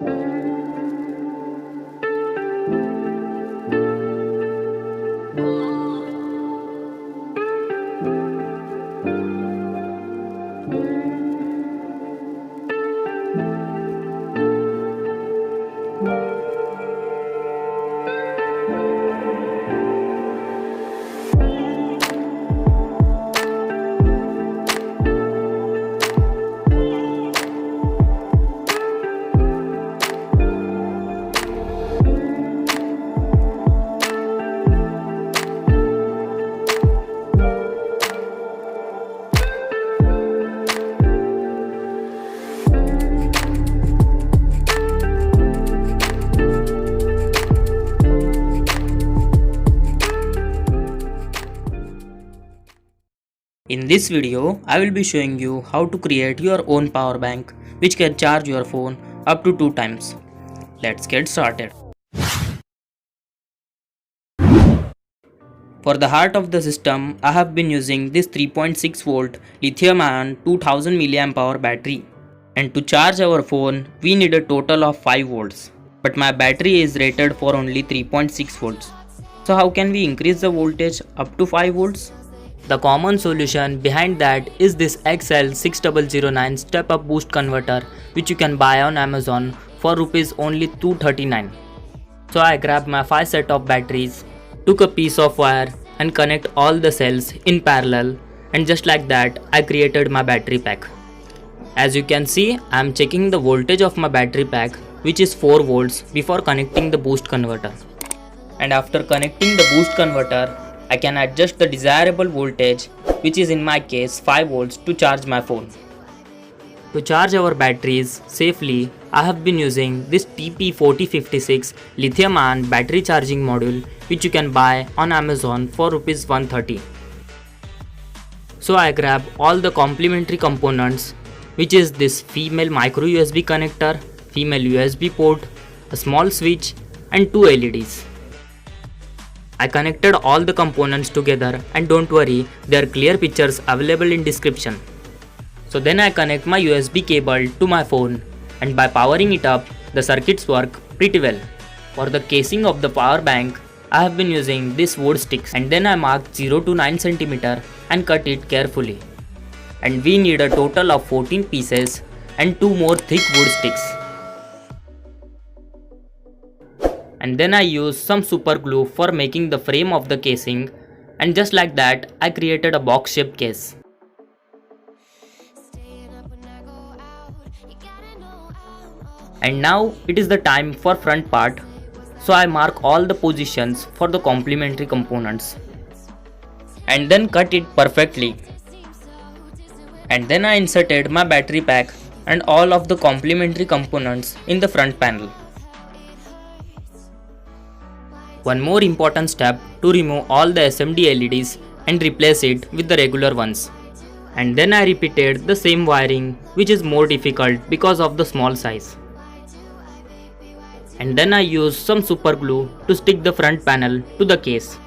In this video, I will be showing you how to create your own power bank which can charge your phone up to 2 times. Let's get started. For the heart of the system, I have been using this 3.6 volt lithium ion 2000 mAh battery. And to charge our phone, we need a total of 5 volts. But my battery is rated for only 3.6 volts. So how can we increase the voltage up to 5 volts? The common solution behind that is this XL6009 step up boost converter which you can buy on Amazon for rupees only 239. So I grabbed my 5 set of batteries, took a piece of wire and connect all the cells in parallel, and just like that I created my battery pack. As you can see, I am checking the voltage of my battery pack which is 4 volts before connecting the boost converter. And after connecting the boost converter, I can adjust the desirable voltage, which is in my case 5 volts, to charge my phone. To charge our batteries safely, I have been using this TP4056 lithium ion battery charging module which you can buy on Amazon for rupees 130. So I grab all the complementary components, which is this female micro USB connector, female USB port, a small switch and 2 LEDs. I connected all the components together, and don't worry, there are clear pictures available in description. So then I connect my USB cable to my phone, and by powering it up, the circuits work pretty well. For the casing of the power bank, I have been using this wood sticks, and then I marked 0 to 9 cm and cut it carefully. And we need a total of 14 pieces and 2 more thick wood sticks. And then I used some super glue for making the frame of the casing, and just like that I created a box shaped case. And now it is the time for front part, so I mark all the positions for the complementary components and then cut it perfectly. And then I inserted my battery pack and all of the complementary components in the front panel. One more important step to remove all the SMD LEDs and replace it with the regular ones. And then I repeated the same wiring, which is more difficult because of the small size. And then I used some super glue to stick the front panel to the case.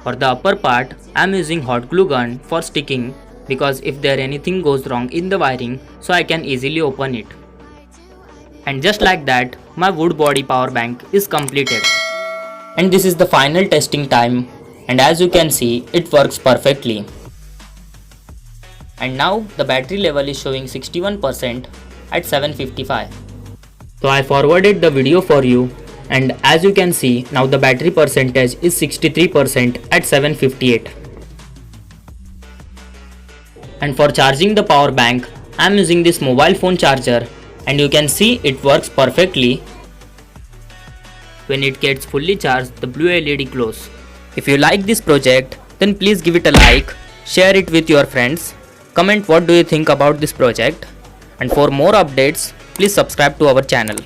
For the upper part, I am using hot glue gun for sticking, because if there anything goes wrong in the wiring, so I can easily open it. And just like that, my wood body power bank is completed. And this is the final testing time, and as you can see, it works perfectly. And now the battery level is showing 61% at 755. So I forwarded the video for you, and as you can see, now the battery percentage is 63% at 758. And for charging the power bank, I am using this mobile phone charger, and you can see it works perfectly. When it gets fully charged, the blue LED glows. If you like this project, then please give it a like, share it with your friends, comment what do you think about this project, and for more updates, please subscribe to our channel.